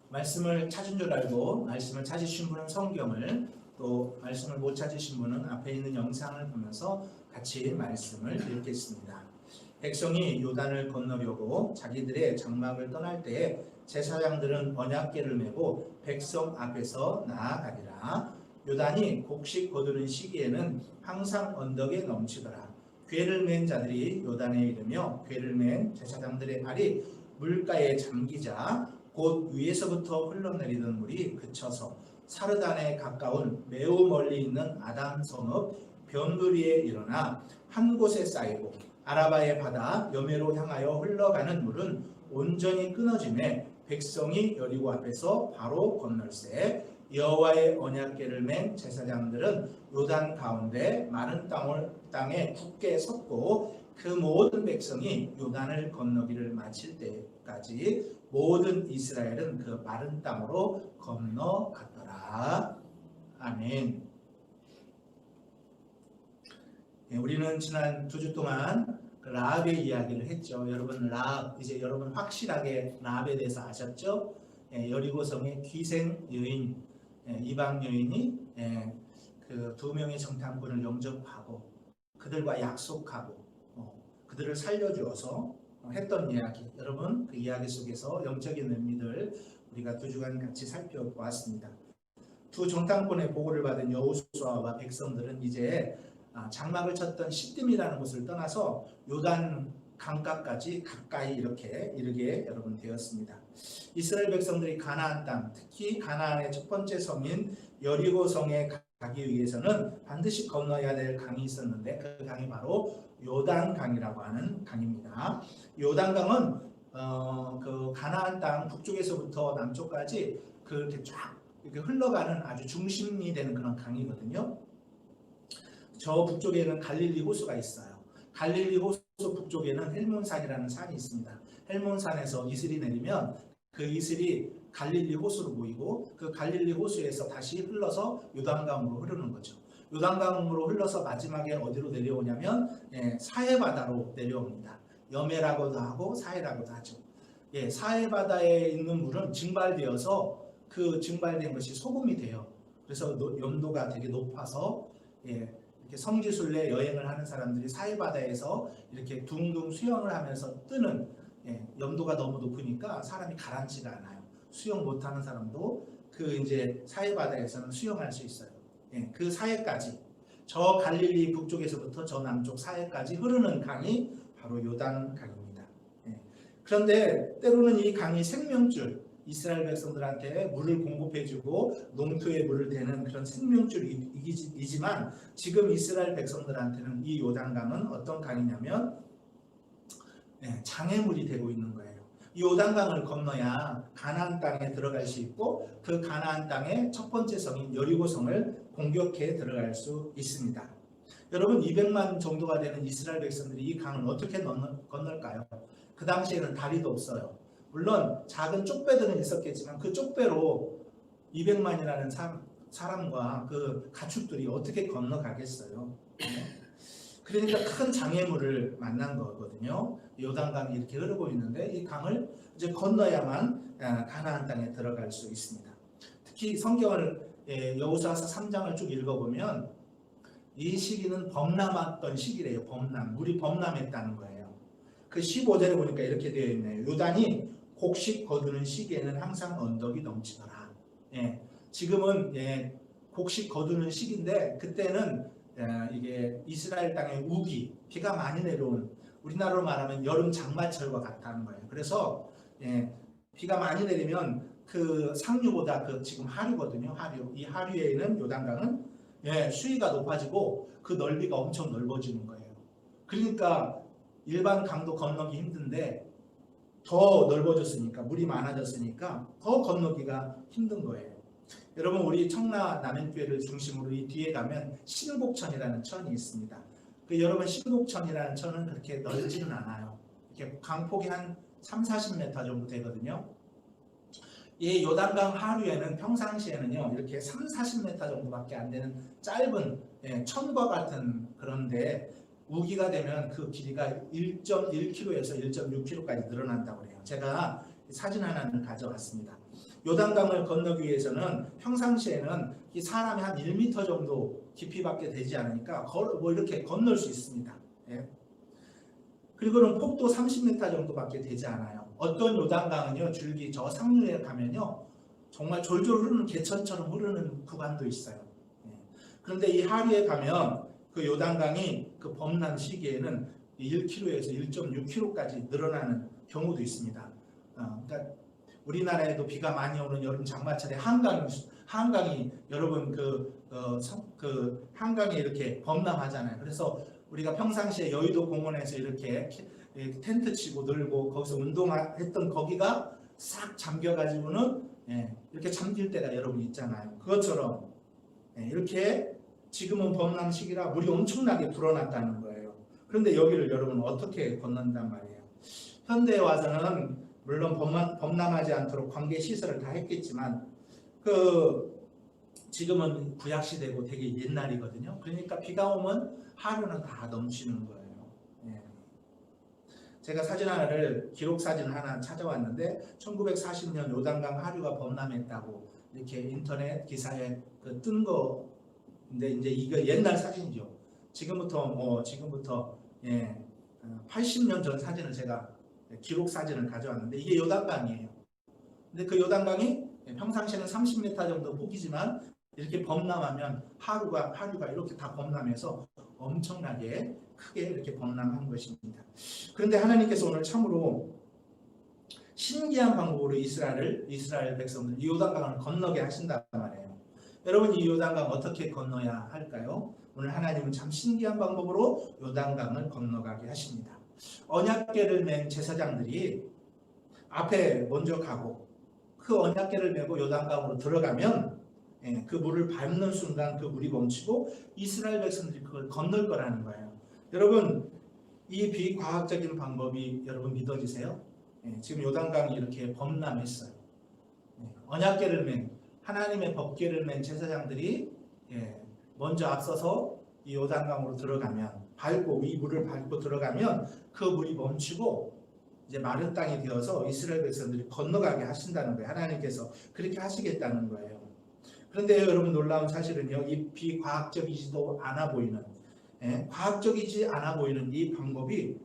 말씀을 찾은 줄 알고 말씀을 찾으신 분은 성경을, 또 말씀을 못 찾으신 분은 앞에 있는 영상을 보면서 같이 말씀을 읽겠습니다. 백성이 요단을 건너려고 자기들의 장막을 떠날 때에 제사장들은 언약궤를 메고 백성 앞에서 나아가리라. 요단이 곡식 거두는 시기에는 항상 언덕에 넘치더라. 궤를 맨 자들이 요단에 이르며 궤를 맨 제사장들의 발이 물가에 잠기자 곧 위에서부터 흘러내리던 물이 그쳐서 사르단에 가까운 매우 멀리 있는 아담 성읍 변두리에 일어나 한 곳에 쌓이고 아라바의 바다 여매로 향하여 흘러가는 물은 온전히 끊어지매 백성이 여리고 앞에서 바로 건널세. 여호와의 언약궤를 맨 제사장들은 요단 가운데 마른 땅에 굳게 섰고 그 모든 백성이 요단을 건너기를 마칠 때까지 모든 이스라엘은 그 마른 땅으로 건너갔더라. 아멘. 우리는 지난 2주 동안 라합의 이야기를 했죠. 여러분 이제 여러분 확실하게 라합에 대해서 아셨죠? 여리고성의 귀생 여인, 이방 여인이 그 2명의 정탐꾼을 영접하고 그들과 약속하고 그들을 살려주어서 했던 이야기. 여러분 그 이야기 속에서 영적인 의미들 우리가 2주간 같이 살펴보았습니다. 두 정탐꾼의 보고를 받은 여호수아와 백성들은 이제 장막을 쳤던 시딤이라는 곳을 떠나서 요단 강가까지 가까이 이렇게 이르게 여러분 되었습니다. 이스라엘 백성들이 가나안 땅, 특히 가나안의 첫 번째 성인 여리고성에 가기 위해서는 반드시 건너야 될 강이 있었는데 그 강이 바로 요단강이라고 하는 강입니다. 요단강은 그 가나안 땅 북쪽에서부터 남쪽까지 그렇게 쫙 이렇게 흘러가는 아주 중심이 되는 그런 강이거든요. 저 북쪽에는 갈릴리 호수가 있어요. 갈릴리 호수 북쪽에는 헬몬산이라는 산이 있습니다. 헬몬산에서 이슬이 내리면 그 이슬이 갈릴리 호수로 모이고 그 갈릴리 호수에서 다시 흘러서 요단강으로 흐르는 거죠. 요단강으로 흘러서 마지막에 어디로 내려오냐면 사해바다로 내려옵니다. 여매라고도 하고 사해라고도 하죠. 사해바다에 있는 물은 증발되어서 그 증발된 것이 소금이 돼요. 그래서 염도가 되게 높아서 이렇게 성지순례 여행을 하는 사람들이 사해바다에서 이렇게 둥둥 수영을 하면서 뜨는 염도가 너무 높으니까 사람이 가라앉지가 않아요. 수영 못하는 사람도 그 이제 사해바다에서는 수영할 수 있어요. 그 사해까지 저 갈릴리 북쪽에서부터 저 남쪽 사해까지 흐르는 강이 바로 요단강입니다. 그런데 때로는 이 강이 생명줄, 이스라엘 백성들한테 물을 공급해주고 농토에 물을 대는 그런 생명줄이지만 지금 이스라엘 백성들한테는 이 요단강은 어떤 강이냐면 장애물이 되고 있는 거예요. 이 요단강을 건너야 가나안 땅에 들어갈 수 있고 그 가나안 땅의 첫 번째 성인 여리고성을 공격해 들어갈 수 있습니다. 여러분 200만 정도가 되는 이스라엘 백성들이 이 강을 어떻게 건널까요? 그 당시에는 다리도 없어요. 물론 작은 쪽배들은 있었겠지만 그 쪽배로 200만이라는 사람과 그 가축들이 어떻게 건너가겠어요? 그러니까 큰 장애물을 만난 거거든요. 요단강이 이렇게 흐르고 있는데 이 강을 이제 건너야만 가나안 땅에 들어갈 수 있습니다. 특히 성경을 여호수아서 3장을 쭉 읽어보면 이 시기는 범람했던 시기래요. 물이 범람했다는 거예요. 그 15절에 보니까 이렇게 되어 있네요. 요단이 곡식 거두는 시기에는 항상 언덕이 넘치더라. 지금은 곡식 거두는 시기인데 그때는 이게 이스라엘 땅의 우기, 비가 많이 내려온, 우리나라로 말하면 여름 장마철과 같다는 거예요. 그래서 비가 많이 내리면 그 상류보다 그 지금 하류거든요. 이 하류에 있는 요단강은 수위가 높아지고 그 넓이가 엄청 넓어지는 거예요. 그러니까 일반 강도 건너기 힘든데 더 넓어졌으니까, 물이 많아졌으니까 더 건너기가 힘든 거예요. 여러분 우리 청라 남현교회를 중심으로 이 뒤에 가면 신곡천이라는 천이 있습니다. 여러분 신곡천이라는 천은 그렇게 넓지는 않아요. 이렇게 강폭이 한 30-40m 정도 되거든요. 이 요단강 하류에는 평상시에는요 이렇게 30-40m 정도밖에 안 되는 짧은 천과 같은 그런데 우기가 되면 그 길이가 1.1km에서 1.6km까지 늘어난다고 해요. 제가 사진 하나를 가져왔습니다. 요단강을 건너기 위해서는 평상시에는 이 사람이 한 1m 정도 깊이밖에 되지 않으니까 뭐 이렇게 건널 수 있습니다. 예. 그리고는 폭도 30m 정도밖에 되지 않아요. 어떤 요단강은요, 줄기 저 상류에 가면요, 정말 졸졸 흐르는 개천처럼 흐르는 구간도 있어요. 예. 그런데 이 하류에 가면 그 요단강이 그 범람 시기에는 1km에서 1.6km까지 늘어나는 경우도 있습니다. 그러니까 우리나라에도 비가 많이 오는 여름 장마철에 한강이 여러분 그 한강에 이렇게 범람하잖아요. 그래서 우리가 평상시에 여의도 공원에서 이렇게 텐트 치고 놀고 거기서 운동했던 거기가 싹 잠겨가지고는 이렇게 잠길 때가 여러분 있잖아요. 그것처럼 이렇게 지금은 범람 시기라 물이 엄청나게 불어났다는 거예요. 그런데 여기를 여러분 어떻게 건넌단 말이에요. 현대에 와서는 물론 범람하지 않도록 관계 시설을 다 했겠지만 지금은 구약 시대고 되게 옛날이거든요. 그러니까 비가 오면 하류는 다 넘치는 거예요. 예. 제가 기록 사진 하나 찾아왔는데 1940년 요단강 하류가 범람했다고 이렇게 인터넷 기사에 뜬 거인데 이제 이거 옛날 사진이죠. 지금부터 80년 전 사진을 제가 기록 사진을 가져왔는데 이게 요단강이에요. 근데 그 요단강이 평상시에는 30m 정도 폭이지만 이렇게 범람하면 하류가 이렇게 다 범람해서 엄청나게 크게 이렇게 범람한 것입니다. 그런데 하나님께서 오늘 참으로 신기한 방법으로 이스라엘 백성들 이 요단강을 건너게 하신단 말이에요. 여러분 이 요단강 어떻게 건너야 할까요? 오늘 하나님은 참 신기한 방법으로 요단강을 건너가게 하십니다. 언약궤를 맨 제사장들이 앞에 먼저 가고 그 언약궤를 메고 요단강으로 들어가면 그 물을 밟는 순간 그 물이 멈추고 이스라엘 백성들이 그걸 건널 거라는 거예요. 여러분 이 비과학적인 방법이 여러분 믿어지세요? 지금 요단강이 이렇게 범람했어요. 언약궤를 맨 하나님의 법궤를 맨 제사장들이 먼저 앞서서 이 요단강으로 들어가면 이 물을 밟고 들어가면 그 물이 멈추고 이제 마른 땅이 되어서 이스라엘 백성들이 건너가게 하신다는 거예요. 하나님께서 그렇게 하시겠다는 거예요. 그런데 여러분 놀라운 사실은요, 이 비과학적이지도 않아 보이는 과학적이지 않아 보이는 이 방법이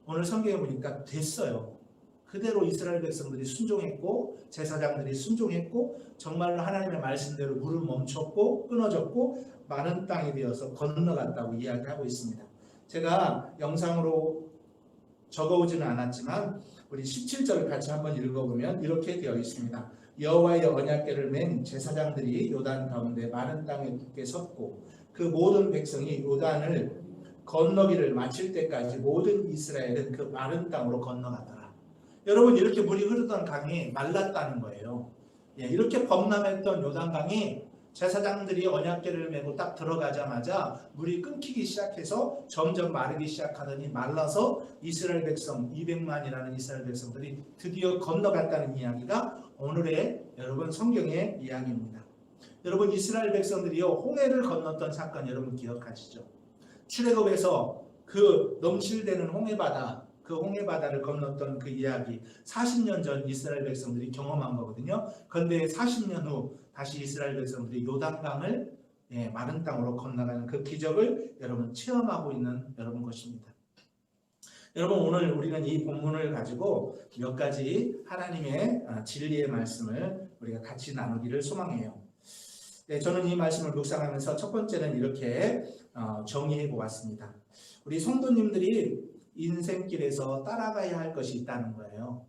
오늘 성경에 보니까 됐어요. 그대로 이스라엘 백성들이 순종했고 제사장들이 순종했고 정말로 하나님의 말씀대로 물을 멈췄고 끊어졌고 마른 땅이 되어서 건너갔다고 이야기하고 있습니다. 제가 영상으로 적어오지는 않았지만 우리 17절을 같이 한번 읽어보면 이렇게 되어 있습니다. 여호와의 언약궤를 맨 제사장들이 요단 가운데 마른 땅에 굳게 섰고 그 모든 백성이 요단을 건너기를 마칠 때까지 모든 이스라엘은 그 마른 땅으로 건너가더라. 여러분 이렇게 물이 흐르던 강이 말랐다는 거예요. 이렇게 범람했던 요단강이 제사장들이 언약궤를 메고 딱 들어가자마자 물이 끊기기 시작해서 점점 마르기 시작하더니 말라서 이스라엘 백성 200만이라는 이스라엘 백성들이 드디어 건너갔다는 이야기가 오늘의 여러분 성경의 이야기입니다. 여러분 이스라엘 백성들이요 홍해를 건넜던 사건 여러분 기억하시죠? 출애굽에서 그 넘실대는 홍해바다 그 홍해바다를 건넜던 그 이야기 40년 전 이스라엘 백성들이 경험한 거거든요. 그런데 40년 후 다시 이스라엘 백성들이 요단강을 마른 땅으로 건너가는 그 기적을 여러분 체험하고 있는 여러분 것입니다. 여러분 오늘 우리는 이 본문을 가지고 몇 가지 하나님의 진리의 말씀을 우리가 같이 나누기를 소망해요. 저는 이 말씀을 묵상하면서 첫 번째는 이렇게 정의해 보았습니다. 우리 성도님들이 인생길에서 따라가야 할 것이 있다는 거예요.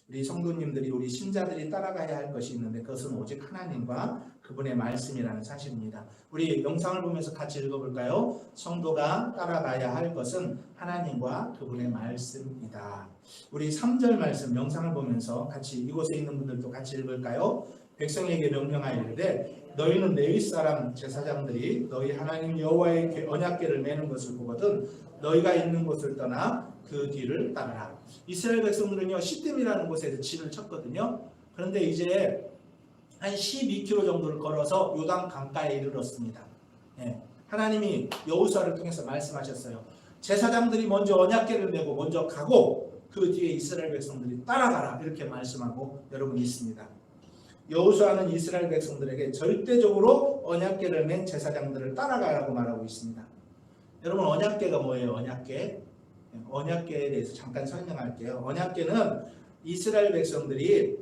우리 성도님들이 우리 신자들이 따라가야 할 것이 있는데 그것은 오직 하나님과 그분의 말씀이라는 사실입니다. 우리 영상을 보면서 같이 읽어볼까요? 성도가 따라가야 할 것은 하나님과 그분의 말씀이다. 우리 3절 말씀 영상을 보면서 같이 이곳에 있는 분들도 같이 읽을까요? 백성에게 명령하여 이르되 너희는 레위 사람 제사장들이 너희 하나님 여호와의 언약궤를 메는 것을 보거든 너희가 있는 곳을 떠나 그 뒤를 따르라. 이스라엘 백성들은요 시딤이라는 곳에서 진을 쳤거든요. 그런데 이제 한 12km 정도를 걸어서 요단 강가에 이르렀습니다. 하나님이 여호수아를 통해서 말씀하셨어요. 제사장들이 먼저 언약궤를 메고 먼저 가고 그 뒤에 이스라엘 백성들이 따라가라 이렇게 말씀하고 여러분 있습니다. 여호수아는 이스라엘 백성들에게 절대적으로 언약궤를 맨 제사장들을 따라가라고 말하고 있습니다. 여러분, 언약궤가 뭐예요? 언약궤에 대해서 잠깐 설명할게요. 언약궤는 이스라엘 백성들이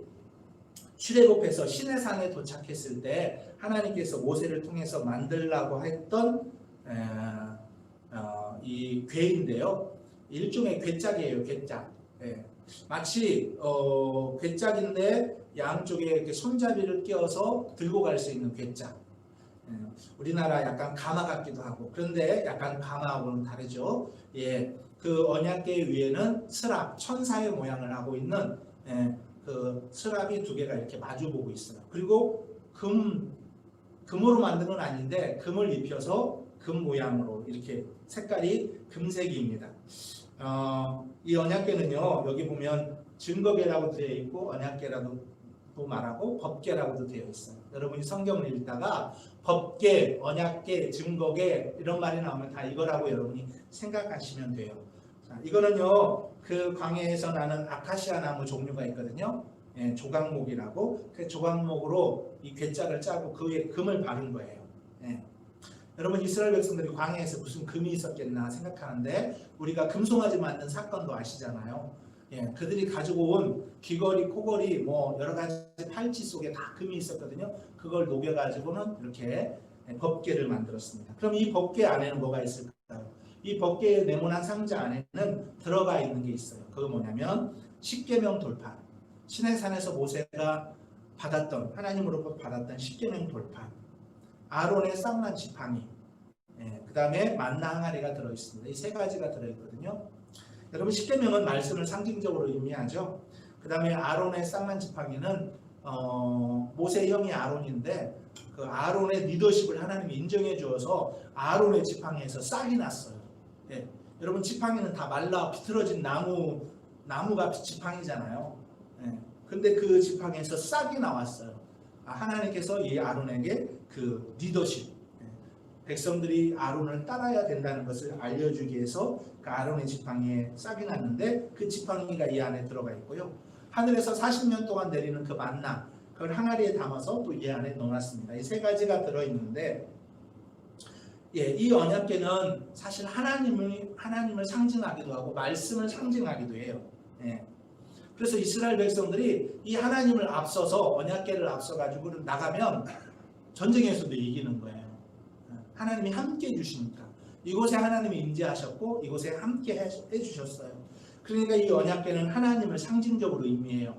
출애굽해서 시내산에 도착했을 때 하나님께서 모세를 통해서 만들라고 했던 이 궤인데요. 일종의 궤짝이에요. 궤짝. 마치 궤짝인데 양쪽에 이렇게 손잡이를 끼워서 들고 갈 수 있는 궤짝. 우리나라 약간 가마 같기도 하고, 그런데 약간 가마하고는 다르죠. 그 언약궤 위에는 스랍, 천사의 모양을 하고 있는 그 스랍이 두 개가 이렇게 마주보고 있어요. 그리고 금으로 만든 건 아닌데 금을 입혀서 금 모양으로 이렇게 색깔이 금색입니다. 이 언약궤는요, 여기 보면 증거궤라고 되어 있고 언약궤라고 또 말하고 법궤라고도 되어 있어요. 여러분이 성경을 읽다가 법궤, 언약궤, 증거궤 이런 말이 나오면 다 이거라고 여러분이 생각하시면 돼요. 자, 이거는요, 그 광야에서 나는 아카시아 나무 종류가 있거든요. 조각목이라고. 그 조각목으로 이 궤짝을 짜고 그 위에 금을 바른 거예요. 여러분, 이스라엘 백성들이 광야에서 무슨 금이 있었겠나 생각하는데 우리가 금송아지 만든 사건도 아시잖아요. 그들이 가지고 온 귀걸이, 코걸이, 뭐 여러 가지 팔찌 속에 다 금이 있었거든요. 그걸 녹여가지고는 이렇게 법궤를 만들었습니다. 그럼 이 법궤 안에는 뭐가 있을까요? 이 법궤의 네모난 상자 안에는 들어가 있는 게 있어요. 그거 뭐냐면 십계명 돌판. 시내산에서 모세가 하나님으로부터 받았던 십계명 돌판. 아론의 쌍난 지팡이, 그 다음에 만나 항아리가 들어있습니다. 이 세 가지가 들어있거든요. 여러분, 십계명은 말씀을 상징적으로 의미하죠. 그 다음에 아론의 쌍난 지팡이는 모세의 형이 아론인데 그 아론의 리더십을 하나님이 인정해 주어서 아론의 지팡이에서 싹이 났어요. 여러분, 지팡이는 다 말라 비틀어진 나무가 지팡이잖아요. 근데 그 지팡이에서 싹이 나왔어요. 하나님께서 이 아론에게 그 리더십, 백성들이 아론을 따라야 된다는 것을 알려주기 위해서 그 아론의 지팡이에 싹이 났는데 그 지팡이가 이 안에 들어가 있고요. 하늘에서 40년 동안 내리는 그 만나, 그걸 항아리에 담아서 또 이 안에 넣어놨습니다. 이 세 가지가 들어있는데, 이 언약궤는 사실 하나님을 상징하기도 하고 말씀을 상징하기도 해요. 그래서 이스라엘 백성들이 이 하나님을 앞서서 언약궤를 앞서가지고 나가면 전쟁에서도 이기는 거예요. 하나님이 함께 해주시니까. 이곳에 하나님이 임재하셨고 이곳에 함께 해주셨어요. 그러니까 이 언약궤는 하나님을 상징적으로 의미해요.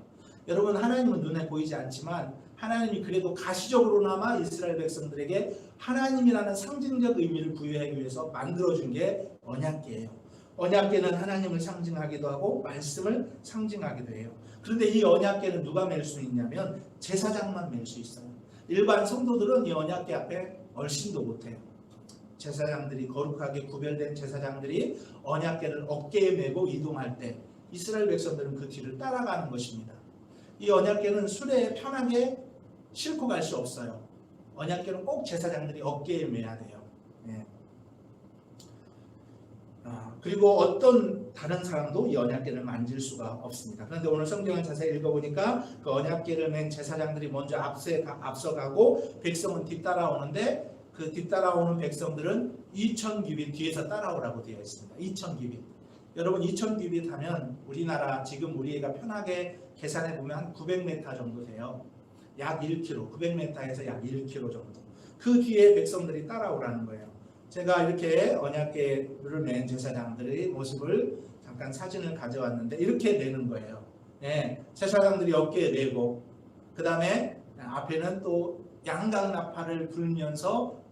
여러분, 하나님은 눈에 보이지 않지만 하나님이 그래도 가시적으로나마 이스라엘 백성들에게 하나님이라는 상징적 의미를 부여하기 위해서 만들어준 게 언약궤예요. 언약궤는 하나님을 상징하기도 하고 말씀을 상징하기도 해요. 그런데 이 언약궤는 누가 맬 수 있냐면 제사장만 맬 수 있어요. 일반 성도들은 이 언약궤 앞에 얼씬도 못해요. 제사장들이, 거룩하게 구별된 제사장들이 언약궤를 어깨에 메고 이동할 때 이스라엘 백성들은 그 뒤를 따라가는 것입니다. 이 언약궤는 수레에 편하게 싣고 갈 수 없어요. 언약궤는 꼭 제사장들이 어깨에 메야 돼요. 그리고 어떤 다른 사람도 이 언약궤를 만질 수가 없습니다. 그런데 오늘 성경을 자세히 읽어보니까 그 언약궤를 맨 제사장들이 먼저 앞서가고 백성은 뒤따라오는데 그 뒤따라오는 백성들은 2000규빗 뒤에서 따라오라고 되어 있습니다. 2000규빗. 여러분, 2000규빗 하면 우리나라 지금 우리가 편하게 계산해 보면 한 900m 정도 돼요. 약 1km, 900m에서 약 1km 정도. 그 뒤에 백성들이 따라오라는 거예요. 제가 이렇게 언약궤를 맨 제사장들의 모습을 잠깐 사진을 가져왔는데 이렇게 내는 거예요. 제사장들이 어깨에 내고 그 다음에 앞에는 또 양강나팔을 불면서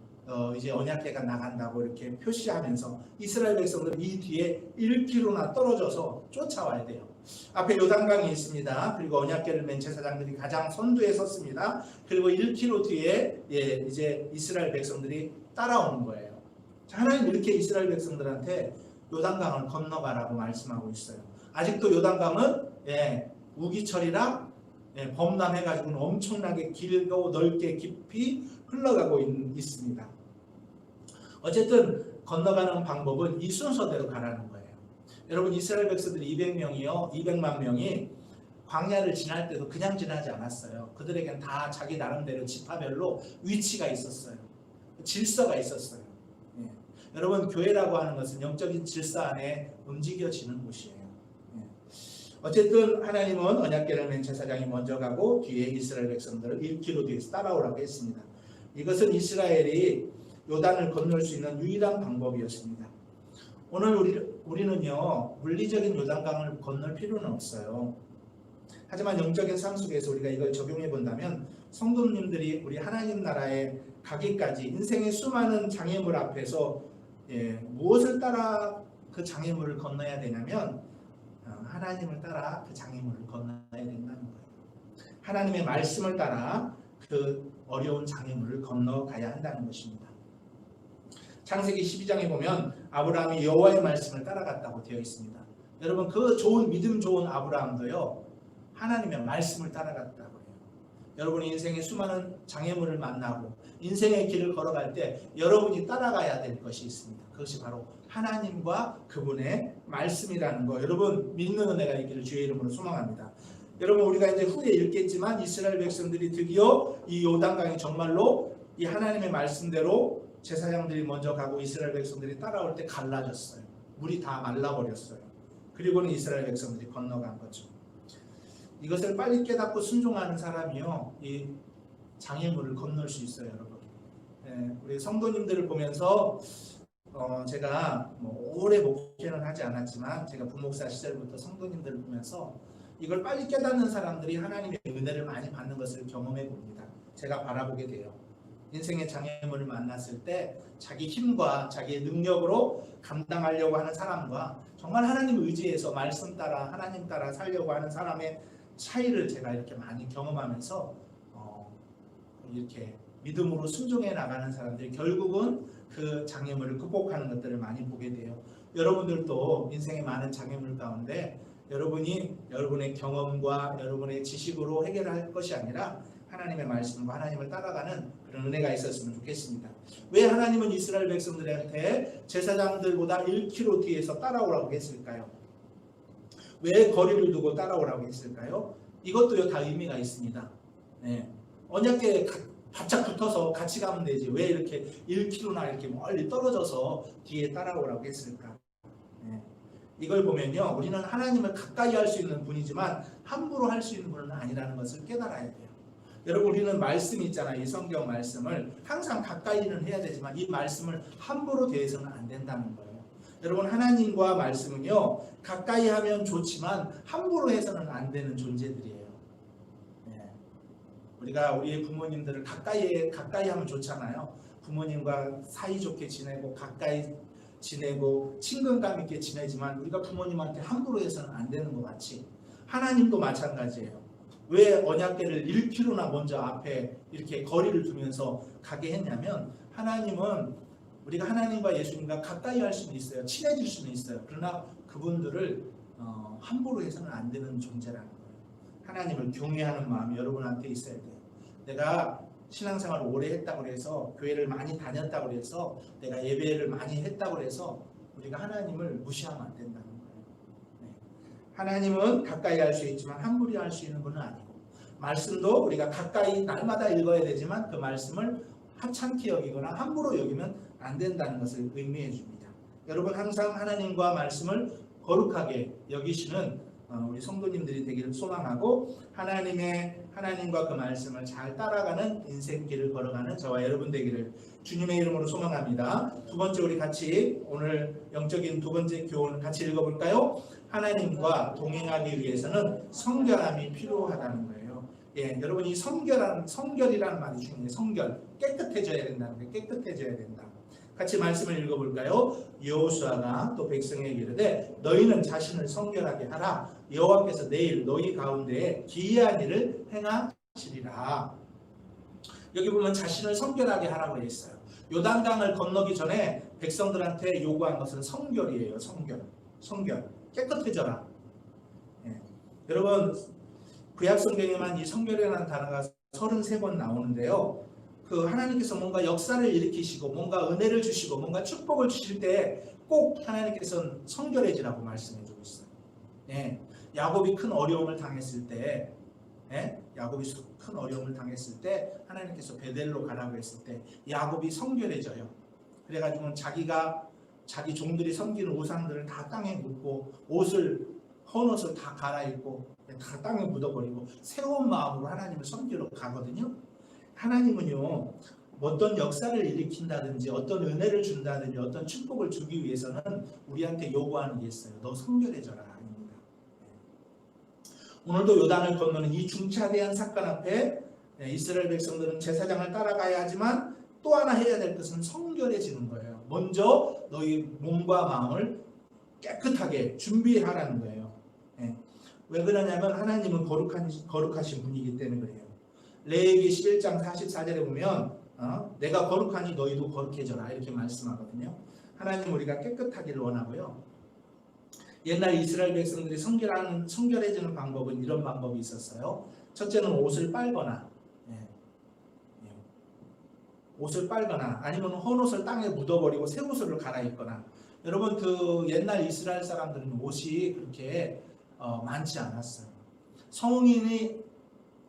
이제 언약궤가 나간다고 이렇게 표시하면서 이스라엘 백성들은 이 뒤에 1km나 떨어져서 쫓아와야 돼요. 앞에 요단강이 있습니다. 그리고 언약궤를 맨 제사장들이 가장 선두에 섰습니다. 그리고 1km 뒤에 이제 이스라엘 백성들이 따라오는 거예요. 하나님 이렇게 이스라엘 백성들한테 요단강을 건너가라고 말씀하고 있어요. 아직도 요단강은 우기철이라 범람해가지고는 엄청나게 길고 넓게 깊이 흘러가고 있습니다. 어쨌든 건너가는 방법은 이 순서대로 가라는 거예요. 여러분, 이스라엘 백성들이 200명이요, 200만 명이 광야를 지날 때도 그냥 지나지 않았어요. 그들에겐 다 자기 나름대로 지파별로 위치가 있었어요. 질서가 있었어요. 예. 여러분, 교회라고 하는 것은 영적인 질서 안에 움직여지는 곳이에요. 예. 어쨌든 하나님은 언약궤를 맨 제사장이 먼저 가고 뒤에 이스라엘 백성들을 1km 뒤에서 따라오라고 했습니다. 이것은 이스라엘이 요단을 건널 수 있는 유일한 방법이었습니다. 오늘 우리는요, 물리적인 요단강을 건널 필요는 없어요. 하지만 영적인 삶 속에서 우리가 이걸 적용해 본다면 성도님들이 우리 하나님 나라에 가기까지 인생의 수많은 장애물 앞에서 무엇을 따라 그 장애물을 건너야 되냐면 하나님을 따라 그 장애물을 건너야 된다는 거예요. 하나님의 말씀을 따라 그 어려운 장애물을 건너가야 한다는 것입니다. 창세기 12장에 보면 아브라함이 여호와의 말씀을 따라갔다고 되어 있습니다. 여러분, 그 좋은 믿음 좋은 아브라함도요, 하나님의 말씀을 따라갔다고 해요. 여러분이 인생의 수많은 장애물을 만나고 인생의 길을 걸어갈 때 여러분이 따라가야 될 것이 있습니다. 그것이 바로 하나님과 그분의 말씀이라는 거, 여러분 믿는 은혜가 있기를 주의 이름으로 소망합니다. 여러분, 우리가 이제 후에 읽겠지만 이스라엘 백성들이 드디어 이 요단강이 정말로 이 하나님의 말씀대로 제사장들이 먼저 가고 이스라엘 백성들이 따라올 때 갈라졌어요. 물이 다 말라버렸어요. 그리고는 이스라엘 백성들이 건너간 거죠. 이것을 빨리 깨닫고 순종하는 사람이요, 이 장애물을 건널 수 있어요, 여러분. 우리 성도님들을 보면서 제가 오래 목회는 하지 않았지만 제가 부목사 시절부터 성도님들을 보면서 이걸 빨리 깨닫는 사람들이 하나님의 은혜를 많이 받는 것을 경험해 봅니다. 제가 바라보게 돼요. 인생의 장애물을 만났을 때 자기 힘과 자기의 능력으로 감당하려고 하는 사람과 정말 하나님 의지해서 말씀 따라 하나님 따라 살려고 하는 사람의 차이를 제가 이렇게 많이 경험하면서 이렇게 믿음으로 순종해 나가는 사람들이 결국은 그 장애물을 극복하는 것들을 많이 보게 돼요. 여러분들도 인생의 많은 장애물 가운데 여러분이 여러분의 경험과 여러분의 지식으로 해결할 것이 아니라 하나님의 말씀과 하나님을 따라가는 그런 은혜가 있었으면 좋겠습니다. 왜 하나님은 이스라엘 백성들한테 제사장들보다 1km 뒤에서 따라오라고 했을까요? 왜 거리를 두고 따라오라고 했을까요? 이것도요, 다 의미가 있습니다. 언약궤에 바짝 붙어서 같이 가면 되지 왜 이렇게 1km나 이렇게 멀리 떨어져서 뒤에 따라오라고 했을까? 이걸 보면요, 우리는 하나님을 가까이 할 수 있는 분이지만 함부로 할 수 있는 분은 아니라는 것을 깨달아야 돼요. 여러분, 우리는 말씀이 있잖아요. 이 성경 말씀을 항상 가까이는 해야 되지만 이 말씀을 함부로 대해서는 안 된다는 거예요. 여러분, 하나님과 말씀은요, 가까이 하면 좋지만 함부로 해서는 안 되는 존재들이에요. 우리가 우리의 부모님들을 가까이 하면 좋잖아요. 부모님과 사이좋게 지내고 가까이 지내고 친근감 있게 지내지만 우리가 부모님한테 함부로 해서는 안 되는 것 같이 하나님도 마찬가지예요. 왜 언약궤를 1km나 먼저 앞에 이렇게 거리를 두면서 가게 했냐면 하나님은 우리가 하나님과 예수님과 가까이 할 수는 있어요. 친해질 수는 있어요. 그러나 그분들을 함부로 해서는 안 되는 존재라는 거예요. 하나님을 경외하는 마음이 여러분한테 있어야 돼요. 내가 신앙생활을 오래 했다고 해서 교회를 많이 다녔다고 해서 내가 예배를 많이 했다고 해서 우리가 하나님을 무시하면 안 된다는 거예요. 하나님은 가까이 할 수 있지만 함부로 할 수 있는 분은 아니고, 말씀도 우리가 가까이 날마다 읽어야 되지만 그 말씀을 하찮게 여기거나 함부로 여기면 안 된다는 것을 의미해 줍니다. 여러분, 항상 하나님과 말씀을 거룩하게 여기시는 우리 성도님들이 되기를 소망하고 하나님과 그 말씀을 잘 따라가는 인생길을 걸어가는 저와 여러분 되기를 주님의 이름으로 소망합니다. 두 번째, 우리 같이 오늘 영적인 두 번째 교훈을 같이 읽어볼까요? 하나님과 동행하기 위해서는 성결함이 필요하다는 거예요. 여러분, 이 성결이라는 말이 중요해요. 성결, 깨끗해져야 된다는 거예요. 깨끗해져야 된다. 같이 말씀을 읽어볼까요? 여호수아가 또 백성에게 이르되 너희는 자신을 성결하게 하라. 여호와께서 내일 너희 가운데에 기이한 일을 행하시리라. 여기 보면 자신을 성결하게 하라고 했어요. 요단강을 건너기 전에 백성들한테 요구한 것은 성결이에요. 성결. 깨끗해져라. 여러분, 구약 성경에만 이 성결이라는 단어가 33번 나오는데요. 그 하나님께서 뭔가 역사를 일으키시고 뭔가 은혜를 주시고 뭔가 축복을 주실 때 꼭 하나님께서는 성결해지라고 말씀해 주고 있어요. 야곱이 큰 어려움을 당했을 때, 야곱이 큰 어려움을 당했을 때 하나님께서 베델로 가라고 했을 때 야곱이 성결해져요. 그래가지고 자기 종들이 섬기는 우상들을 다 땅에 묻고 헌옷을 다 갈아입고 다 땅에 묻어버리고 새로운 마음으로 하나님을 섬기러 가거든요. 하나님은요, 어떤 역사를 일으킨다든지 어떤 은혜를 준다든지 어떤 축복을 주기 위해서는 우리한테 요구하는 게 있어요. 너 성결해져라 아닙니다. 오늘도 요단을 건너는 이 중차대한 사건 앞에 이스라엘 백성들은 제사장을 따라가야 하지만 또 하나 해야 될 것은 성결해지는 거예요. 먼저 너희 몸과 마음을 깨끗하게 준비하라는 거예요. 왜 그러냐면 하나님은 거룩하신 분이기 때문에 그래요. 레위기 11장 44절에 보면 내가 거룩하니 너희도 거룩해져라 이렇게 말씀하거든요. 하나님 우리가 깨끗하기를 원하고요. 옛날 이스라엘 백성들이 성결해지는 방법은 이런 방법이 있었어요. 첫째는 옷을 빨거나 아니면 헌옷을 땅에 묻어버리고 새 옷을 갈아입거나. 여러분 그 옛날 이스라엘 사람들은 옷이 그렇게 많지 않았어요. 성인이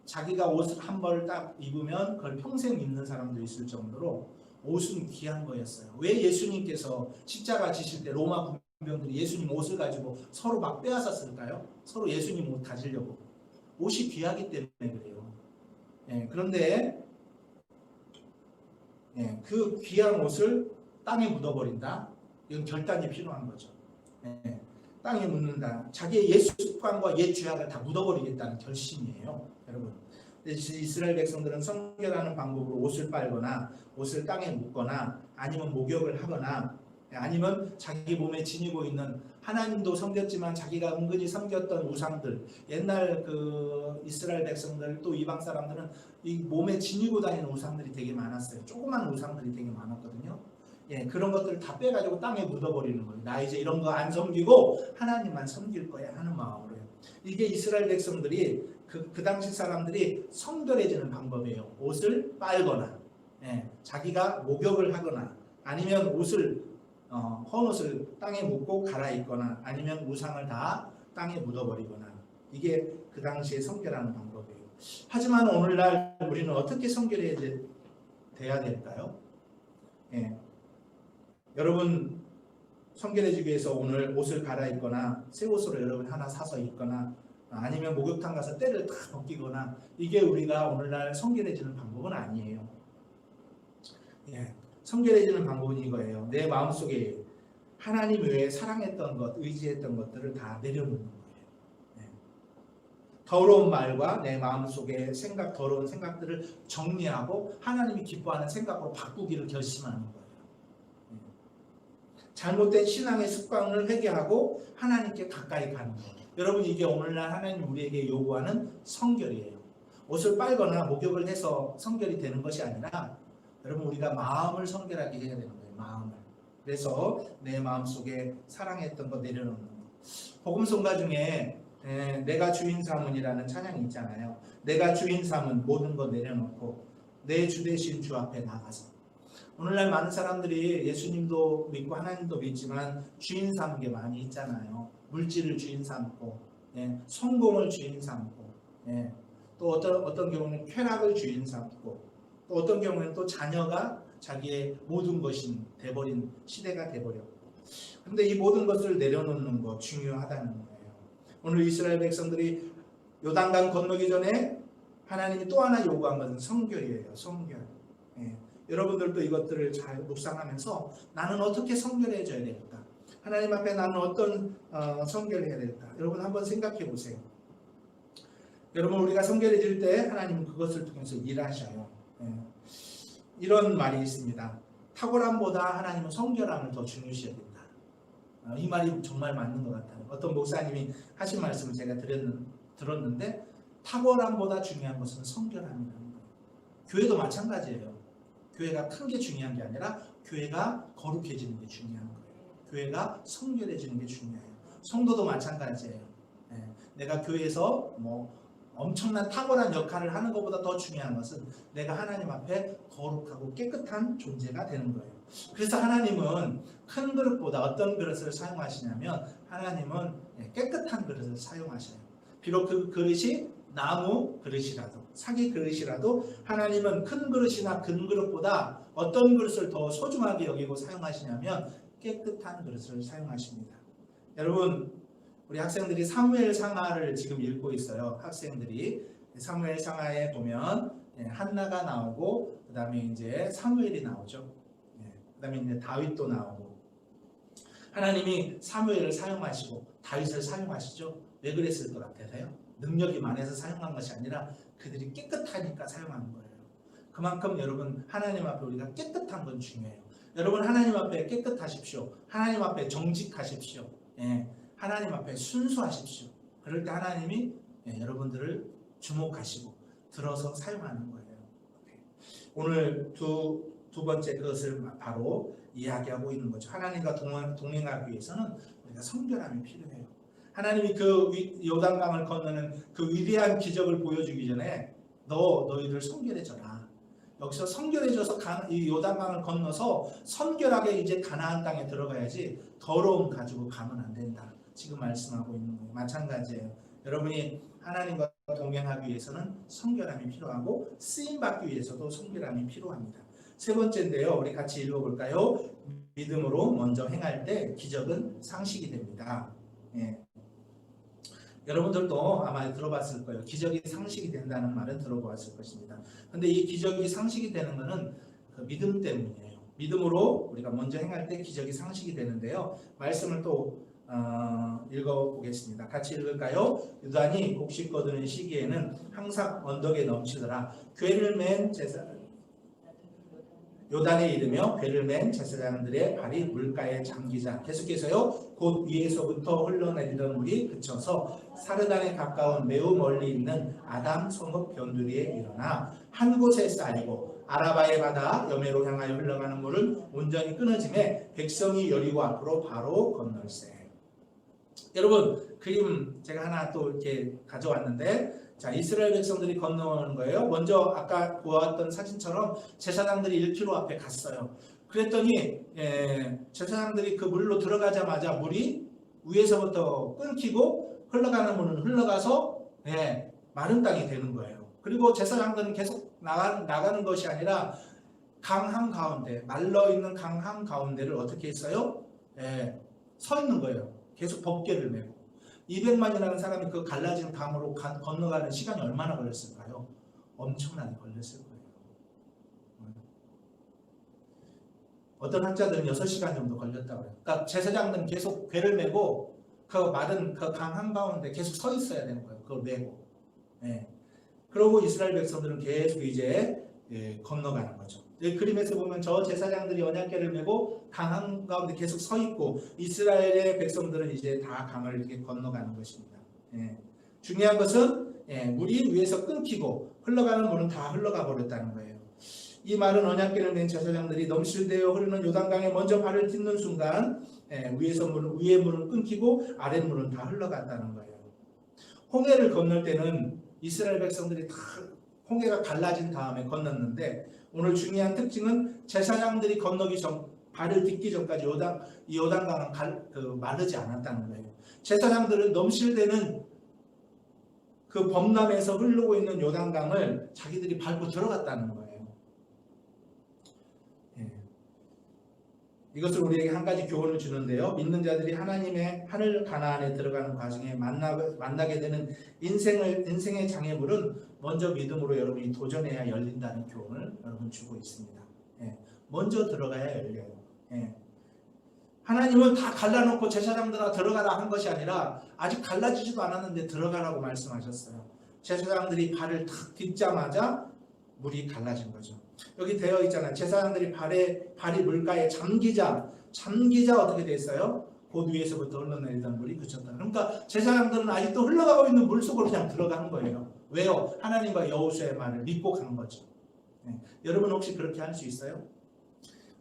자기가 옷을 한 벌을 딱 입으면 그걸 평생 입는 사람도 있을 정도로 옷은 귀한 거였어요. 왜 예수님께서 십자가 지실 때 로마 군병들이 예수님 옷을 가지고 서로 막 빼앗았을까요? 서로 예수님 옷 가지려고. 옷이 귀하기 때문에 그래요. 그런데 그 귀한 옷을 땅에 묻어버린다. 이건 결단이 필요한 거죠. 땅에 묻는다. 자기의 옛 습관과 옛 죄악을 다 묻어버리겠다는 결심이에요. 여러분, 이스라엘 백성들은 성결하는 방법으로 옷을 빨거나 옷을 땅에 묻거나 아니면 목욕을 하거나 아니면 자기 몸에 지니고 있는 하나님도 섬겼지만 자기가 은근히 섬겼던 우상들, 옛날 그 이스라엘 백성들 또 이방 사람들은 이 몸에 지니고 다니는 우상들이 되게 많았어요. 조그만 우상들이 되게 많았거든요. 그런 것들을 다 빼가지고 땅에 묻어버리는 거예요. 나 이제 이런 거 안 섬기고 하나님만 섬길 거야 하는 마음으로요. 이게 이스라엘 백성들이 그 당시 사람들이 성결해지는 방법이에요. 옷을 빨거나 자기가 목욕을 하거나 아니면 헌옷을 땅에 묻고 갈아입거나 아니면 우상을 다 땅에 묻어버리거나. 이게 그 당시에 성결하는 방법이에요. 하지만 오늘날 우리는 어떻게 성결해야 돼야 될까요? 여러분 성결해지기 위해서 오늘 옷을 갈아입거나 새 옷으로 여러분 하나 사서 입거나 아니면 목욕탕 가서 때를 다 벗기거나 이게 우리가 오늘날 성결해지는 방법은 아니에요. 성결해지는 방법은 이거예요. 내 마음속에 하나님 외에 사랑했던 것, 의지했던 것들을 다 내려놓는 거예요. 더러운 말과 내 마음속에 더러운 생각들을 정리하고 하나님이 기뻐하는 생각으로 바꾸기를 결심하는 거예요. 잘못된 신앙의 습관을 회개하고 하나님께 가까이 가는 거예요. 여러분 이게 오늘날 하나님 우리에게 요구하는 성결이에요. 옷을 빨거나 목욕을 해서 성결이 되는 것이 아니라 여러분 우리가 마음을 성결하게 해야 되는 거예요. 마음을. 그래서 내 마음속에 사랑했던 거 내려놓는 거. 복음성가 중에 내가 주인 삼은이라는 찬양이 있잖아요. 내가 주인 삼은 모든 거 내려놓고 내 주 되신 주 앞에 나가서. 오늘날 많은 사람들이 예수님도 믿고 하나님도 믿지만 주인 삼은 게 많이 있잖아요. 물질을 주인 삼고 성공을 주인 삼고 또 어떤 경우는 쾌락을 주인 삼고 또 어떤 경우에는 또 자녀가 자기의 모든 것이 돼버린 시대가 돼버렸고. 그런데 이 모든 것을 내려놓는 거 중요하다는 거예요. 오늘 이스라엘 백성들이 요단강 건너기 전에 하나님이 또 하나 요구한 것은 성결이에요. 성결. 여러분들도 이것들을 잘 묵상하면서 나는 어떻게 성결해져야 될까? 하나님 앞에 나는 어떤 성결을 해야 될까? 여러분 한번 생각해 보세요. 여러분 우리가 성결해질 때 하나님은 그것을 통해서 일하셔요. 이런 말이 있습니다. 탁월함보다 하나님은 성결함을 더 중요시해야 된다. 이 말이 정말 맞는 것 같아요. 어떤 목사님이 하신 말씀을 제가 들었는데 탁월함보다 중요한 것은 성결함이라는 거예요. 교회도 마찬가지예요. 교회가 큰 게 중요한 게 아니라 교회가 거룩해지는 게 중요한 거예요. 교회가 성결해지는 게 중요해요. 성도도 마찬가지예요. 내가 교회에서 엄청난 탁월한 역할을 하는 것보다 더 중요한 것은 내가 하나님 앞에 거룩하고 깨끗한 존재가 되는 거예요. 그래서 하나님은 큰 그릇보다 어떤 그릇을 사용하시냐면 하나님은 깨끗한 그릇을 사용하셔요. 비록 그 그릇이 나무 그릇이라도 사기 그릇이라도 하나님은 큰 그릇이나 큰 그릇보다 어떤 그릇을 더 소중하게 여기고 사용하시냐면 깨끗한 그릇을 사용하십니다. 여러분, 우리 학생들이 사무엘 상하를 지금 읽고 있어요. 학생들이 사무엘 상하에 보면 한나가 나오고 그 다음에 이제 사무엘이 나오죠. 그 다음에 이제 다윗도 나오고 하나님이 사무엘을 사용하시고 다윗을 사용하시죠. 왜 그랬을 것 같아서요? 능력이 많아서 사용한 것이 아니라 그들이 깨끗하니까 사용하는 거예요. 그만큼 여러분 하나님 앞에 우리가 깨끗한 건 중요해요. 여러분 하나님 앞에 깨끗하십시오. 하나님 앞에 정직하십시오. 하나님 앞에 순수하십시오. 그럴 때 하나님이 여러분들을 주목하시고 들어서 사용하는 거예요. 오늘 두 번째 것을 바로 이야기하고 있는 거죠. 하나님과 동행하기 위해서는 우리가 성결함이 필요해요. 하나님이 그 요단강을 건너는 그 위대한 기적을 보여주기 전에 너희들 성결해져라. 여기서 성결해져서 이 요단강을 건너서 성결하게 이제 가나안 땅에 들어가야지 더러움 가지고 가면 안 된다. 지금 말씀하고 있는 거예요. 마찬가지예요. 여러분이 하나님과 동행하기 위해서는 성결함이 필요하고 쓰임받기 위해서도 성결함이 필요합니다. 세 번째인데요. 우리 같이 읽어볼까요? 믿음으로 먼저 행할 때 기적은 상식이 됩니다. 여러분들도 아마 들어봤을 거예요. 기적이 상식이 된다는 말은 들어보았을 것입니다. 근데 이 기적이 상식이 되는 것은 그 믿음 때문이에요. 믿음으로 우리가 먼저 행할 때 기적이 상식이 되는데요. 말씀을 또 읽어보겠습니다. 같이 읽을까요? 유단이 곡식 거두는 시기에는 항상 언덕에 넘치더라. 궤를 맨 요단에 이르며 궤를 맨 제사장들의 발이 물가에 잠기자. 계속해서요. 곧 위에서부터 흘러내리던 물이 그쳐서 사르단에 가까운 매우 멀리 있는 아담 성읍 변두리에 일어나 한 곳에 쌓이고 아라바의 바다 여매로 향하여 흘러가는 물은 온전히 끊어짐에 백성이 여리고 앞으로 바로 건널세. 여러분 그림 제가 하나 또 이렇게 가져왔는데 자, 이스라엘 백성들이 건너오는 거예요. 먼저 아까 보았던 사진처럼 제사장들이 1km 앞에 갔어요. 그랬더니 제사장들이 그 물로 들어가자마자 물이 위에서부터 끊기고 흘러가는 물은 흘러가서 마른 땅이 되는 거예요. 그리고 제사장들은 계속 나가는 것이 아니라 강 한가운데 말러있는 강 한가운데를 어떻게 했어요? 서 있는 거예요. 계속 법궤를 메고 200만이라는 사람이 그 갈라진 강으로 건너가는 시간이 얼마나 걸렸을까요? 엄청나게 걸렸을 거예요. 어떤 학자들은 6시간 정도 걸렸다고 해요. 그러니까 제사장들은 계속 궤를 메고 그 마른 그 강 한가운데 계속 서 있어야 되는 거예요. 그걸 메고. 그러고 이스라엘 백성들은 계속 이제 건너가는 거죠. 그림에서 보면 저 제사장들이 언약궤를 메고 강 한가운데 계속 서 있고 이스라엘의 백성들은 이제 다 강을 이렇게 건너가는 것입니다. 중요한 것은 물이 위에서 끊기고 흘러가는 물은 다 흘러가 버렸다는 거예요. 이 말은 언약궤를 맨 제사장들이 넘실대어 흐르는 요단강에 먼저 발을 딛는 순간 위의 물은 끊기고 아래 물은 다 흘러갔다는 거예요. 홍해를 건널 때는 이스라엘 백성들이 다 홍해가 갈라진 다음에 건넜는데 오늘 중요한 특징은 제사장들이 건너기 전 발을 딛기 전까지 이 요단강은 마르지 않았다는 거예요. 제사장들은 넘실대는 그 범람에서 흐르고 있는 요단강을 자기들이 밟고 들어갔다는 거예요. 이것을 우리에게 한 가지 교훈을 주는데요. 믿는 자들이 하나님의 하늘 가나안에 들어가는 과정에 만나게 되는 인생의 장애물은 먼저 믿음으로 여러분이 도전해야 열린다는 교훈을 여러분 주고 있습니다. 먼저 들어가야 열려요. 하나님은 다 갈라놓고 제사장들아 들어가라 한 것이 아니라 아직 갈라지지도 않았는데 들어가라고 말씀하셨어요. 제사장들이 발을 탁 딛자마자 물이 갈라진 거죠. 여기 되어 있잖아요. 제사장들이 발이 물가에 잠기자 어떻게 됐어요? 곧 위에서부터 흘러내리던 물이 그쳤다. 그러니까 제사장들은 아직도 흘러가고 있는 물 속으로 그냥 들어가는 거예요. 왜요? 하나님과 여호수아의 말을 믿고 간 거죠. 여러분 혹시 그렇게 할 수 있어요?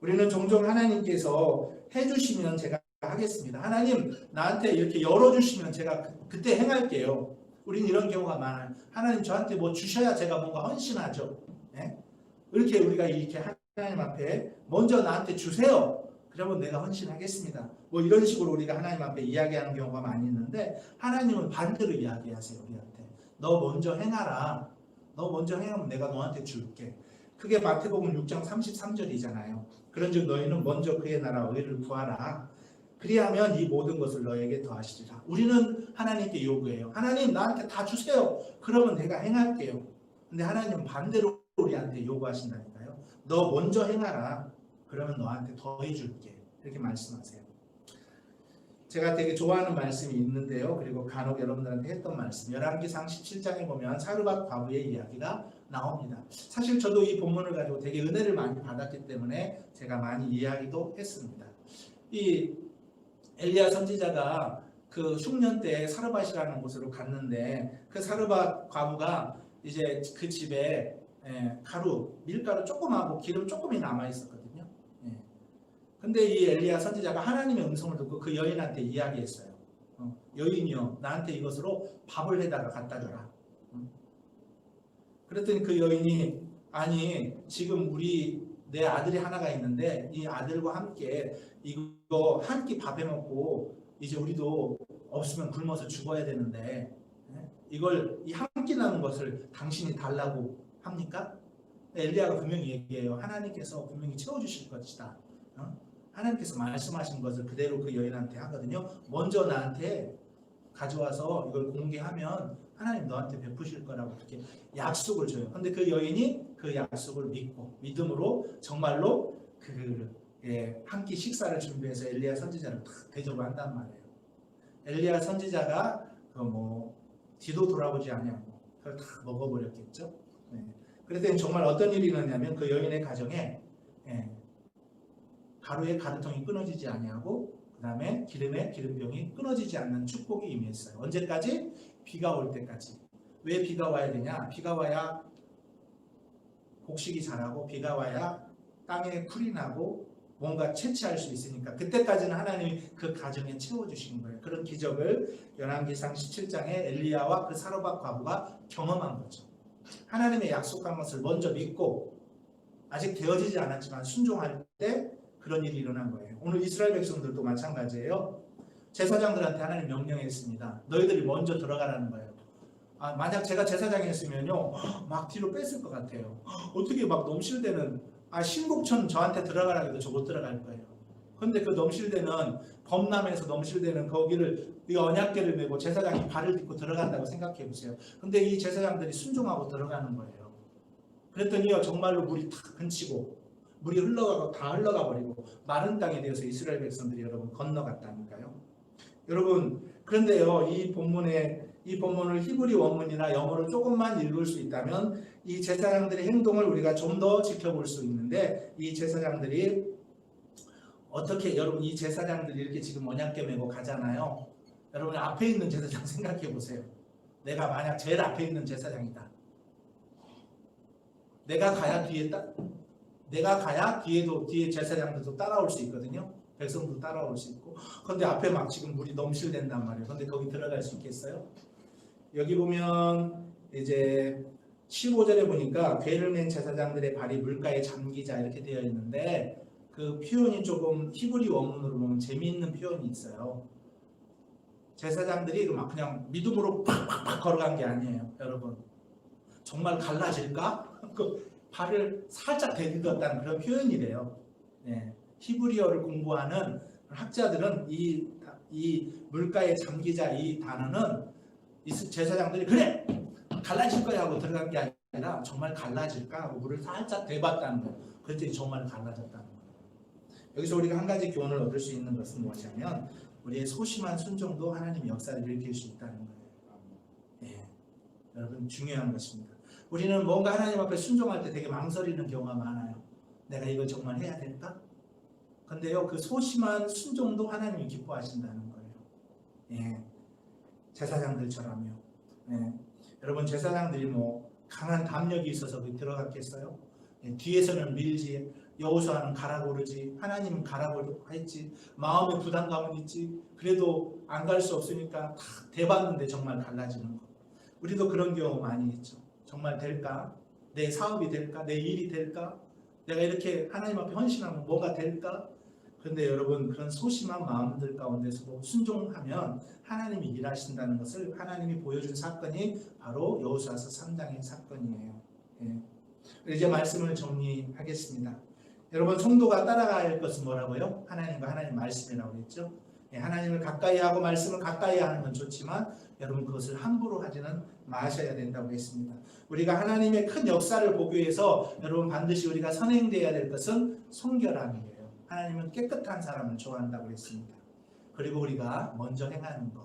우리는 종종 하나님께서 해주시면 제가 하겠습니다. 하나님 나한테 이렇게 열어주시면 제가 그때 행할게요. 우리는 이런 경우가 많아요. 하나님 저한테 뭐 주셔야 제가 뭔가 헌신하죠. 이렇게 우리가 이렇게 하나님 앞에 먼저 나한테 주세요. 그러면 내가 헌신하겠습니다. 뭐 이런 식으로 우리가 하나님 앞에 이야기하는 경우가 많이 있는데 하나님은 반대로 이야기하세요. 우리한테. 너 먼저 행하라. 너 먼저 행하면 내가 너한테 줄게. 그게 마태복음 6장 33절이잖아요. 그런즉 너희는 먼저 그의 나라 의를 구하라. 그리하면 이 모든 것을 너에게 더하시리라. 우리는 하나님께 요구해요. 하나님 나한테 다 주세요. 그러면 내가 행할게요. 근데 하나님은 반대로 우리한테 요구하신다니까요. 너 먼저 행하라. 그러면 너한테 더해줄게. 이렇게 말씀하세요. 제가 되게 좋아하는 말씀이 있는데요. 그리고 간혹 여러분들한테 했던 말씀. 열왕기상 17장에 보면 사르밧 과부의 이야기가 나옵니다. 사실 저도 이 본문을 가지고 되게 은혜를 많이 받았기 때문에 제가 많이 이야기도 했습니다. 이 엘리야 선지자가 그 흉년 때 사르밧이라는 곳으로 갔는데 그 사르밧 과부가 이제 그 집에 가루, 밀가루 조금하고 기름 조금이 남아 있었거든요. 근데 이 엘리야 선지자가 하나님의 음성을 듣고 그 여인한테 이야기했어요. 여인이여, 나한테 이것으로 밥을 해다가 갖다 줘라. 그랬더니 그 여인이 아니 지금 내 아들이 하나가 있는데 이 아들과 함께 이거 한 끼 밥해 먹고 이제 우리도 없으면 굶어서 죽어야 되는데 이걸 이 한 끼 남은 것을 당신이 달라고 합니까? 엘리야가 분명히 얘기해요. 하나님께서 분명히 채워주실 것이다. 하나님께서 말씀하신 것을 그대로 그 여인한테 하거든요. 먼저 나한테 가져와서 이걸 공개하면 하나님 너한테 베푸실 거라고 그렇게 약속을 줘요. 근데 그 여인이 그 약속을 믿음으로 정말로 한 끼 식사를 준비해서 엘리야 선지자를 탁 대접을 한단 말이에요. 엘리야 선지자가 뒤도 돌아보지 않냐고 그걸 다 먹어버렸겠죠. 그랬더니 정말 어떤 일이 일어나냐면 그 여인의 가정에 가루의 가루통이 끊어지지 아니하고 그 다음에 기름의 기름병이 끊어지지 않는 축복이 임했어요. 언제까지? 비가 올 때까지. 왜 비가 와야 되냐? 비가 와야 곡식이 자라고 비가 와야 땅에 풀이 나고 뭔가 채취할 수 있으니까 그때까지는 하나님이 그 가정에 채워주신 거예요. 그런 기적을 열왕기상 17장에 엘리야와 그 사르밧 과부가 경험한 거죠. 하나님의 약속한 것을 먼저 믿고 아직 되어지지 않았지만 순종할 때 그런 일이 일어난 거예요. 오늘 이스라엘 백성들도 마찬가지예요. 제사장들한테 하나님 명령했습니다. 너희들이 먼저 들어가라는 거예요. 만약 제가 제사장이었으면요 막 뒤로 뺐을 것 같아요. 어떻게 막 넘실대는 신곡천 저한테 들어가라 해도 저 못 들어갈 거예요. 그런데 그 넘실대는 범람에서 넘실대는 거기를 이 언약궤를 메고 제사장이 발을 딛고 들어간다고 생각해 보세요. 근데 이 제사장들이 순종하고 들어가는 거예요. 그랬더니요 정말로 물이 탁 근치고 물이 흘러가고 다 흘러가 버리고 마른 땅에 대해서 이스라엘 백성들이 여러분 건너갔다니까요. 여러분 그런데요 이 본문을 히브리 원문이나 영어로 조금만 읽을 수 있다면 이 제사장들의 행동을 우리가 좀 더 지켜볼 수 있는데 이 제사장들이 어떻게 여러분 이 제사장들이 이렇게 지금 언약궤 메고 가잖아요. 여러분 앞에 있는 제사장 생각해 보세요. 내가 만약 제일 앞에 있는 제사장이다. 내가 가야 뒤에 제사장들도 따라올 수 있거든요. 백성도 따라올 수 있고. 그런데 앞에 막 지금 물이 넘실댄단 말이에요. 그런데 거기 들어갈 수 있겠어요? 여기 보면 이제 15절에 보니까 궤를 맨 제사장들의 발이 물가에 잠기자 이렇게 되어 있는데 그 표현이 조금 히브리 원문으로 보면 재미있는 표현이 있어요. 제사장들이 막 그냥 믿음으로 팍팍팍 걸어간 게 아니에요. 여러분 정말 갈라질까? 발을 살짝 대디뎠다는 그런 표현이래요. 히브리어를 공부하는 학자들은 이 물가에 잠기자 이 단어는 제사장들이 그래 갈라질 거야 하고 들어간 게 아니라 정말 갈라질까 하고 물을 살짝 대봤다는 거예요. 그랬더니 정말 갈라졌다는 거예요. 여기서 우리가 한 가지 교훈을 얻을 수 있는 것은 무엇이냐면 우리의 소심한 순종도 하나님의 역사를 일으킬 수 있다는 거예요. 여러분 중요한 것입니다. 우리는 뭔가 하나님 앞에 순종할 때 되게 망설이는 경우가 많아요. 내가 이걸 정말 해야 될까? 근데요 그 소심한 순종도 하나님이 기뻐하신다는 거예요. 제사장들처럼요. 여러분 제사장들이 강한 담력이 있어서 들어갔겠어요? 뒤에서는 밀지, 여호수아는 가라고 그러지, 하나님은 가라고 했지, 마음의 부담감은 있지, 그래도 안 갈 수 없으니까 다 대봤는데 정말 갈라지는 거. 우리도 그런 경우 많이 있죠. 정말 될까? 내 사업이 될까? 내 일이 될까? 내가 이렇게 하나님 앞에 헌신하면 뭐가 될까? 그런데 여러분 그런 소심한 마음들 가운데서도 순종하면 하나님이 일하신다는 것을 하나님이 보여준 사건이 바로 여호수아서 3장의 사건이에요. 예. 이제 말씀을 정리하겠습니다. 여러분 성도가 따라가야 할 것은 뭐라고요? 하나님과 하나님 말씀이라고 했죠. 하나님을 가까이 하고 말씀을 가까이 하는 건 좋지만 여러분 그것을 함부로 하지는 마셔야 된다고 했습니다. 우리가 하나님의 큰 역사를 보기 위해서 여러분 반드시 우리가 선행되어야 될 것은 순결함이에요. 하나님은 깨끗한 사람을 좋아한다고 했습니다. 그리고 우리가 먼저 행하는 것.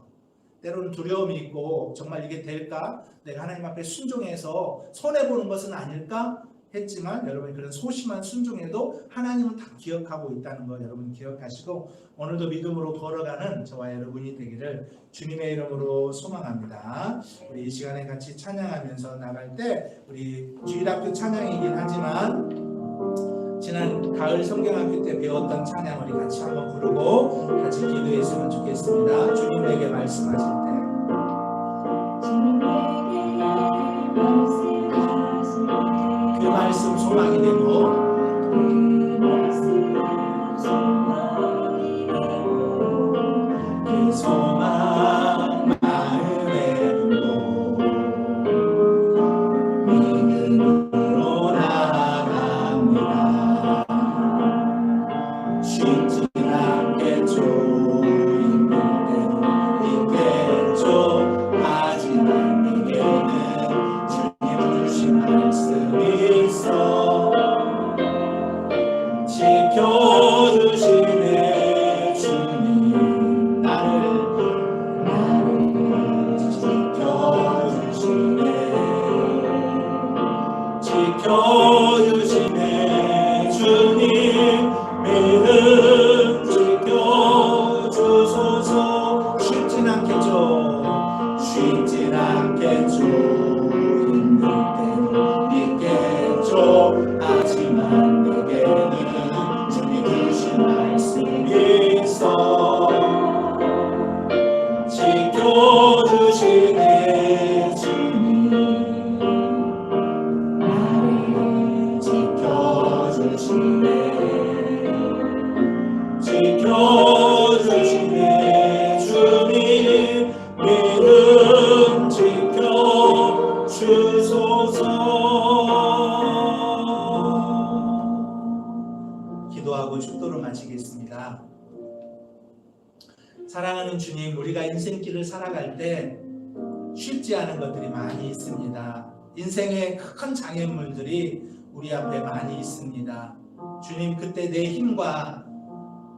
때로는 두려움이 있고 정말 이게 될까? 내가 하나님 앞에 순종해서 손해보는 것은 아닐까? 했지만 여러분 그런 소심한 순종에도 하나님은 다 기억하고 있다는 거 여러분 기억하시고 오늘도 믿음으로 걸어가는 저와 여러분이 되기를 주님의 이름으로 소망합니다. 우리 이 시간에 같이 찬양하면서 나갈 때 우리 주일학교 찬양이긴 하지만 지난 가을 성경학교 때 배웠던 찬양 우리 같이 한번 부르고 같이 기도했으면 좋겠습니다. 주님 내게 말씀하실 때 그 말씀 소망이 되고 그 소망 마음에 두고 믿음으로 나아갑니다. 쉽지 않겠죠. 힘들 때도 있겠죠. 하지만 내게는 주님 주신 말씀이 있어 지켜주시네. 주님 나를 지켜주시네. 주님 믿음 지켜주소서. 쉽진 않겠죠. 쉽진 않겠죠. 힘들 때도 있겠죠. 하지만 내게는 주님 주신 말씀이 있어 지켜주시네. 주님 나를 지켜주시네. 지켜주시네. 주님 믿음 지켜주소서. 기도하고 축도를 마치겠습니다. 사랑하는 주님, 우리가 인생길을 살아갈 때 쉽지 않은 것들이 많이 있습니다. 인생의 큰 장애물들이 우리 앞에 많이 있습니다. 주님, 그때 내 힘과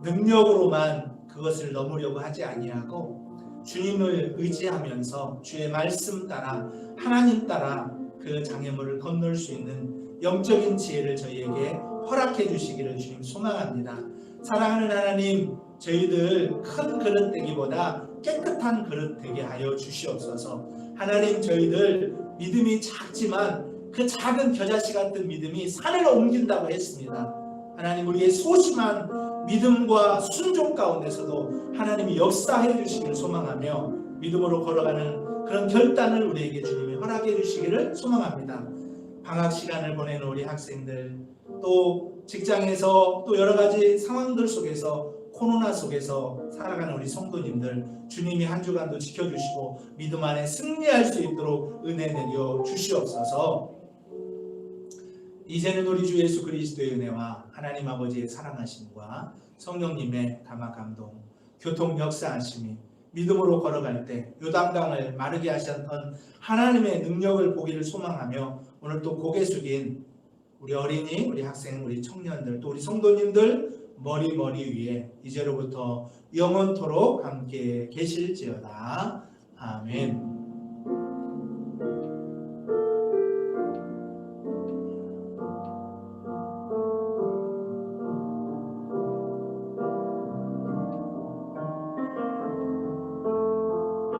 능력으로만 그것을 넘으려고 하지 아니하고 주님을 의지하면서 주의 말씀 따라 하나님 따라 그 장애물을 건널 수 있는 영적인 지혜를 저희에게 허락해 주시기를 주님 소망합니다. 사랑하는 하나님, 저희들 큰 그릇 되기보다 깨끗한 그릇 되게 하여 주시옵소서. 하나님, 저희들 믿음이 작지만 그 작은 겨자씨 같은 믿음이 산을 옮긴다고 했습니다. 하나님, 우리의 소심한 믿음과 순종 가운데서도 하나님이 역사해 주시기를 소망하며 믿음으로 걸어가는 그런 결단을 우리에게 주님이 허락해 주시기를 소망합니다. 방학 시간을 보내는 우리 학생들, 또 직장에서 또 여러 가지 상황들 속에서 코로나 속에서 살아가는 우리 성도님들, 주님이 한 주간도 지켜주시고 믿음 안에 승리할 수 있도록 은혜 내려 주시옵소서. 이제는 우리 주 예수 그리스도의 은혜와 하나님 아버지의 사랑하심과 성령님의 감화 감동, 교통 역사하심이 믿음으로 걸어갈 때 요단강을 마르게 하셨던 하나님의 능력을 보기를 소망하며 오늘 또 고개 숙인 우리 어린이, 우리 학생, 우리 청년들, 또 우리 성도님들 머리 위에 이제로부터 영원토록 함께 계실지어다. 아멘.